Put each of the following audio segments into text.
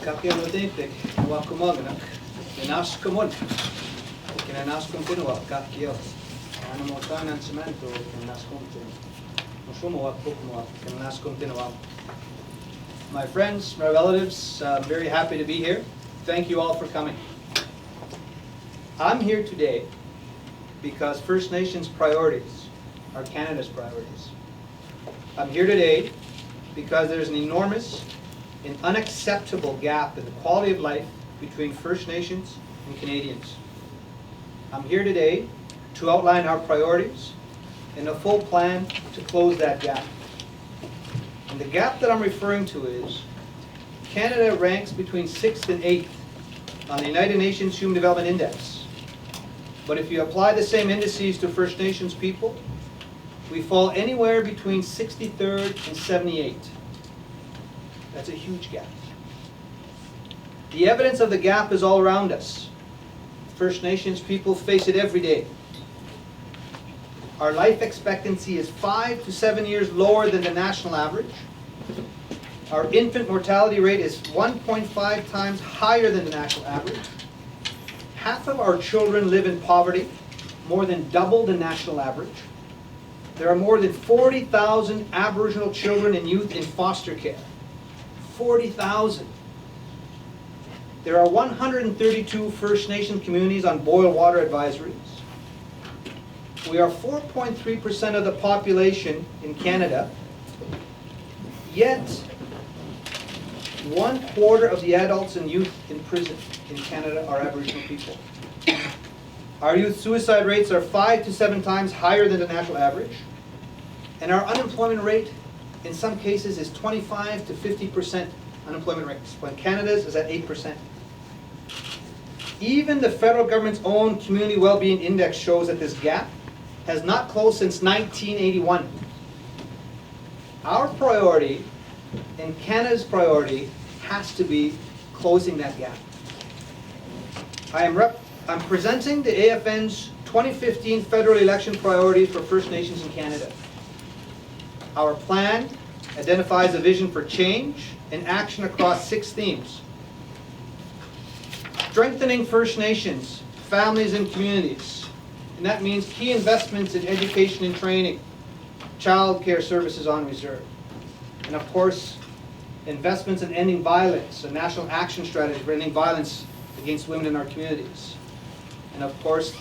Kakiamotetek, wakumagnak, kinaskamon, kinanaskum tinua, kakio, anamotanan cemento, kinaskum tinua, mushumo wakukmo, kinaskum tinua. My friends, my relatives, I'm very happy to be here. Thank you all for coming. I'm here today because First Nations priorities are Canada's priorities. I'm here today because there's an enormous and unacceptable gap in the quality of life between First Nations and Canadians. I'm here today to outline our priorities and a full plan to close that gap. And the gap that I'm referring to is Canada ranks between 6th and 8th on the United Nations Human Development Index. But if you apply the same indices to First Nations people, we fall anywhere between 63rd and 78th. That's a huge gap. The evidence of the gap is all around us. First Nations people face it every day. Our life expectancy is 5 to 7 years lower than the national average. Our infant mortality rate is 1.5 times higher than the national average. Half of our children live in poverty, more than double the national average. There are more than 40,000 Aboriginal children and youth in foster care. 40,000. There are 132 First Nation communities on boil water advisories. We are 4.3% of the population in Canada, yet 1/4 of the adults and youth in prison in Canada are Aboriginal people. Our youth suicide rates are 5 to 7 times higher than the national average, and our unemployment rate in some cases is 25 to 50% unemployment rates, when Canada's is at 8%. Even the federal government's own Community Wellbeing Index shows that this gap has not closed since 1981. Our priority and Canada's priority has to be closing that gap. I'm presenting the AFN's 2015 federal election priorities for First Nations in Canada. Our plan identifies a vision for change and action across 6 themes. Strengthening First Nations, families and communities. And that means key investments in education and training, child care services on reserve. And of course, investments in ending violence, a national action strategy for ending violence against women in our communities. And of course,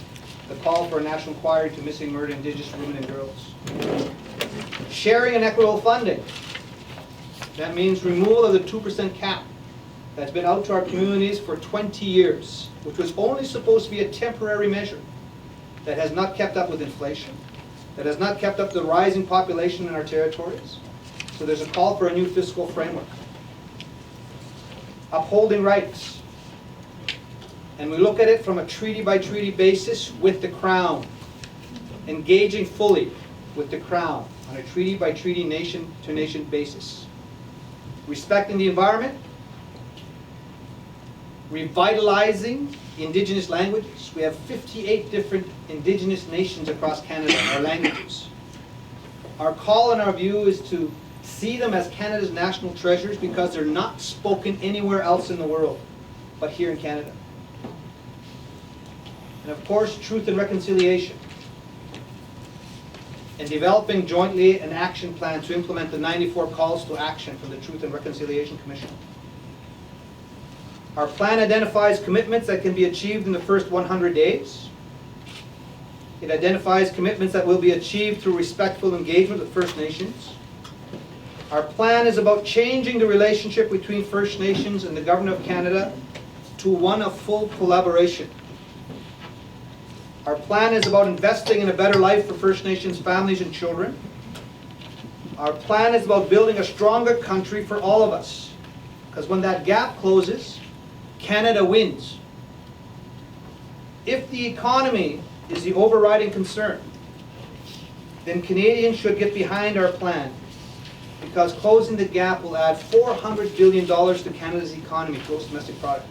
the call for a national inquiry to missing murdered Indigenous women and girls. Sharing and equitable funding. That means removal of the 2% cap that's been out to our communities for 20 years, which was only supposed to be a temporary measure that has not kept up with inflation, that has not kept up with the rising population in our territories. So there's a call for a new fiscal framework. Upholding rights. And we look at it from a treaty-by-treaty basis with the Crown. Engaging fully with the Crown on a treaty-by-treaty, nation-to-nation basis. Respecting the environment. Revitalizing Indigenous languages. We have 58 different Indigenous nations across Canada, our languages. Our call and our view is to see them as Canada's national treasures because they're not spoken anywhere else in the world, but here in Canada. And of course, truth and reconciliation. And developing jointly an action plan to implement the 94 calls to action from the Truth and Reconciliation Commission. Our plan identifies commitments that can be achieved in the first 100 days. It identifies commitments that will be achieved through respectful engagement with First Nations. Our plan is about changing the relationship between First Nations and the Government of Canada to one of full collaboration. Our plan is about investing in a better life for First Nations families and children. Our plan is about building a stronger country for all of us. Because when that gap closes, Canada wins. If the economy is the overriding concern, then Canadians should get behind our plan, because closing the gap will add $400 billion to Canada's economy, gross domestic product.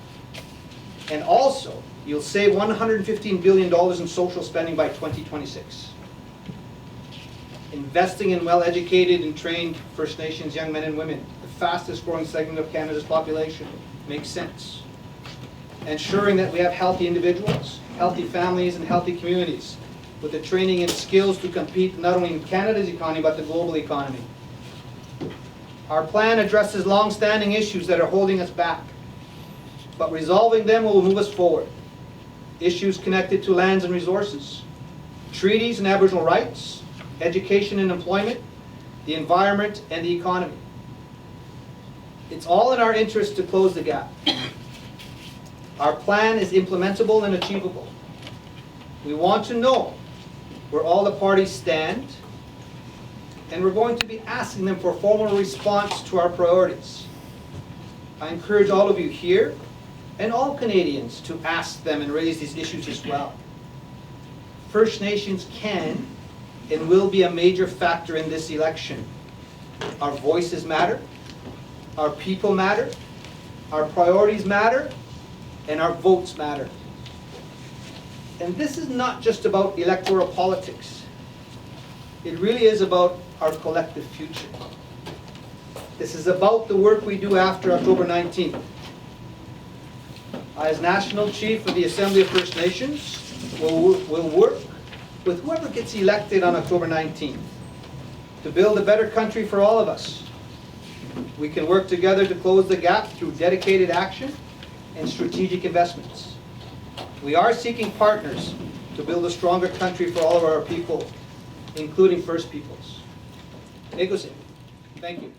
And also, you'll save $115 billion in social spending by 2026. Investing in well-educated and trained First Nations young men and women, the fastest growing segment of Canada's population, makes sense. Ensuring that we have healthy individuals, healthy families, and healthy communities with the training and skills to compete not only in Canada's economy but the global economy. Our plan addresses long-standing issues that are holding us back, but resolving them will move us forward. Issues connected to lands and resources, treaties and Aboriginal rights, education and employment, the environment, and the economy. It's all in our interest to close the gap. Our plan is implementable and achievable. We want to know where all the parties stand, and we're going to be asking them for a formal response to our priorities. I encourage all of you here and all Canadians to ask them and raise these issues as well. First Nations can and will be a major factor in this election. Our voices matter, our people matter, our priorities matter, and our votes matter. And this is not just about electoral politics. It really is about our collective future. This is about the work we do after October 19th. I, as National Chief of the Assembly of First Nations, will work with whoever gets elected on October 19th to build a better country for all of us. We can work together to close the gap through dedicated action and strategic investments. We are seeking partners to build a stronger country for all of our people, including First Peoples. Thank you.